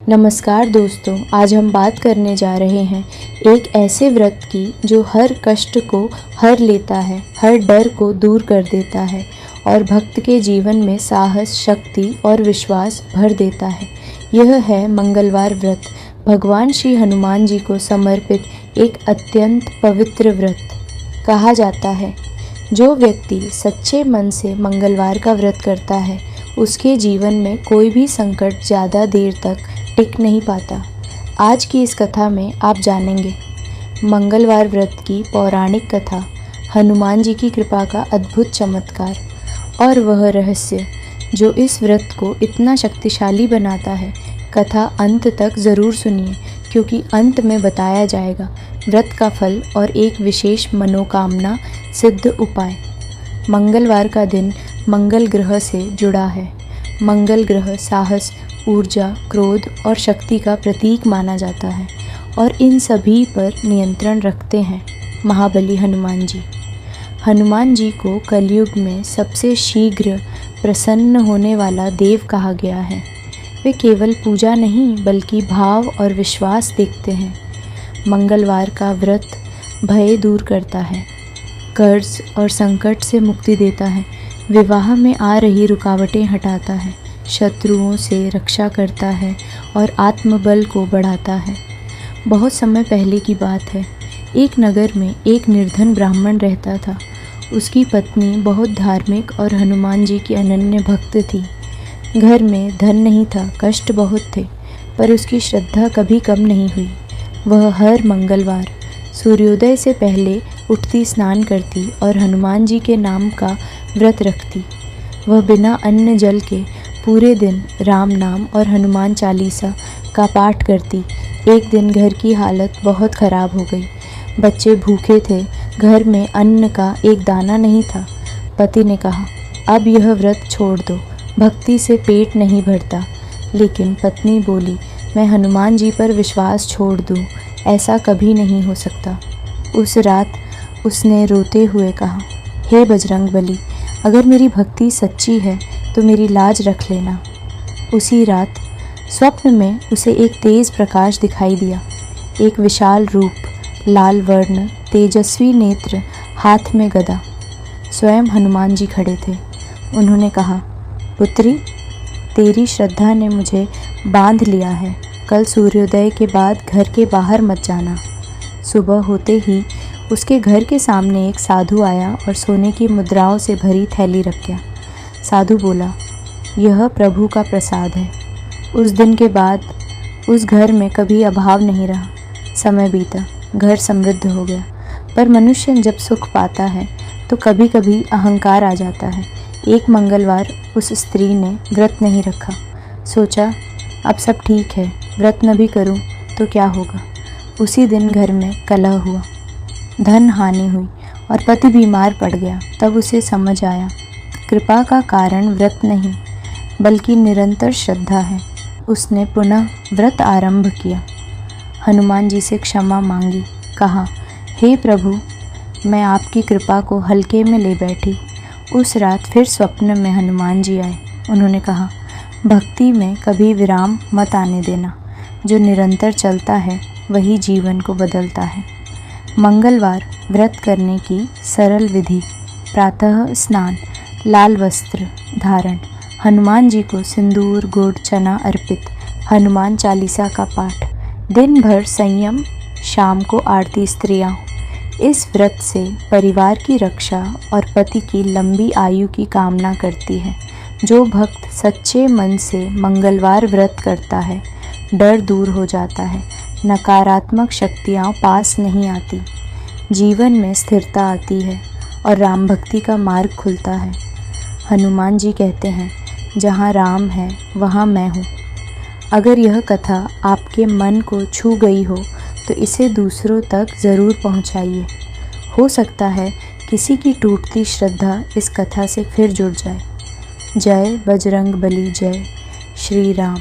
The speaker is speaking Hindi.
नमस्कार दोस्तों, आज हम बात करने जा रहे हैं एक ऐसे व्रत की जो हर कष्ट को हर लेता है, हर डर को दूर कर देता है और भक्त के जीवन में साहस, शक्ति और विश्वास भर देता है। यह है मंगलवार व्रत। भगवान श्री हनुमान जी को समर्पित एक अत्यंत पवित्र व्रत। कहा जाता है, जो व्यक्ति सच्चे मन से मंगलवार का व्रत करता है उसके जीवन में कोई भी संकट ज़्यादा देर तक टिक नहीं पाता। आज की इस कथा में आप जानेंगे मंगलवार व्रत की पौराणिक कथा, हनुमान जी की कृपा का अद्भुत चमत्कार और वह रहस्य जो इस व्रत को इतना शक्तिशाली बनाता है। कथा अंत तक ज़रूर सुनिए, क्योंकि अंत में बताया जाएगा व्रत का फल और एक विशेष मनोकामना सिद्ध उपाय। मंगलवार का दिन मंगल ग्रह से जुड़ा है। मंगल ग्रह साहस, ऊर्जा, क्रोध और शक्ति का प्रतीक माना जाता है और इन सभी पर नियंत्रण रखते हैं महाबली हनुमान जी। हनुमान जी को कलयुग में सबसे शीघ्र प्रसन्न होने वाला देव कहा गया है। वे केवल पूजा नहीं बल्कि भाव और विश्वास देखते हैं। मंगलवार का व्रत भय दूर करता है, कर्ज और संकट से मुक्ति देता है, विवाह में आ रही रुकावटें हटाता है, शत्रुओं से रक्षा करता है और आत्मबल को बढ़ाता है। बहुत समय पहले की बात है। एक नगर में एक निर्धन ब्राह्मण रहता था। उसकी पत्नी बहुत धार्मिक और हनुमान जी की अनन्य भक्त थी। घर में धन नहीं था, कष्ट बहुत थे, पर उसकी श्रद्धा कभी कम नहीं हुई। वह हर मंगलवार सूर्योदय से पहले उठती, स्नान करती और हनुमान जी के नाम का व्रत रखती। वह बिना अन्न जल के पूरे दिन राम नाम और हनुमान चालीसा का पाठ करती। एक दिन घर की हालत बहुत ख़राब हो गई। बच्चे भूखे थे, घर में अन्न का एक दाना नहीं था। पति ने कहा, अब यह व्रत छोड़ दो, भक्ति से पेट नहीं भरता। लेकिन पत्नी बोली, मैं हनुमान जी पर विश्वास छोड़ दूँ, ऐसा कभी नहीं हो सकता। उस रात उसने रोते हुए कहा, हे बजरंगबली, अगर मेरी भक्ति सच्ची है तो मेरी लाज रख लेना। उसी रात स्वप्न में उसे एक तेज प्रकाश दिखाई दिया। एक विशाल रूप, लाल वर्ण, तेजस्वी नेत्र, हाथ में गदा। स्वयं हनुमान जी खड़े थे। उन्होंने कहा, पुत्री, तेरी श्रद्धा ने मुझे बांध लिया है। कल सूर्योदय के बाद घर के बाहर मत जाना। सुबह होते ही उसके घर के सामने एक साधु आया और सोने की मुद्राओं से भरी थैली रख गया। साधु बोला, यह प्रभु का प्रसाद है। उस दिन के बाद उस घर में कभी अभाव नहीं रहा। समय बीता, घर समृद्ध हो गया। पर मनुष्य जब सुख पाता है तो कभी कभी अहंकार आ जाता है। एक मंगलवार उस स्त्री ने व्रत नहीं रखा। सोचा, अब सब ठीक है, व्रत न भी करूं तो क्या होगा। उसी दिन घर में कलह हुआ, धन हानि हुई और पति बीमार पड़ गया। तब उसे समझ आया, कृपा का कारण व्रत नहीं बल्कि निरंतर श्रद्धा है। उसने पुनः व्रत आरंभ किया। हनुमान जी से क्षमा मांगी, कहा, हे प्रभु, मैं आपकी कृपा को हल्के में ले बैठी। उस रात फिर स्वप्न में हनुमान जी आए। उन्होंने कहा, भक्ति में कभी विराम मत आने देना। जो निरंतर चलता है वही जीवन को बदलता है। मंगलवार व्रत करने की सरल विधि: प्रातः स्नान, लाल वस्त्र धारण, हनुमान जी को सिंदूर, गुड़, चना अर्पित, हनुमान चालीसा का पाठ, दिन भर संयम, शाम को आरती स्त्रियाँ। इस व्रत से परिवार की रक्षा और पति की लंबी आयु की कामना करती है। जो भक्त सच्चे मन से मंगलवार व्रत करता है, डर दूर हो जाता है, नकारात्मक शक्तियाँ पास नहीं आती, जीवन में स्थिरता आती है और राम भक्ति का मार्ग खुलता है। हनुमान जी कहते हैं, जहाँ राम है वहाँ मैं हूँ। अगर यह कथा आपके मन को छू गई हो तो इसे दूसरों तक ज़रूर पहुँचाइए। हो सकता है किसी की टूटती श्रद्धा इस कथा से फिर जुड़ जाए। जय बजरंगबली, जय श्री राम।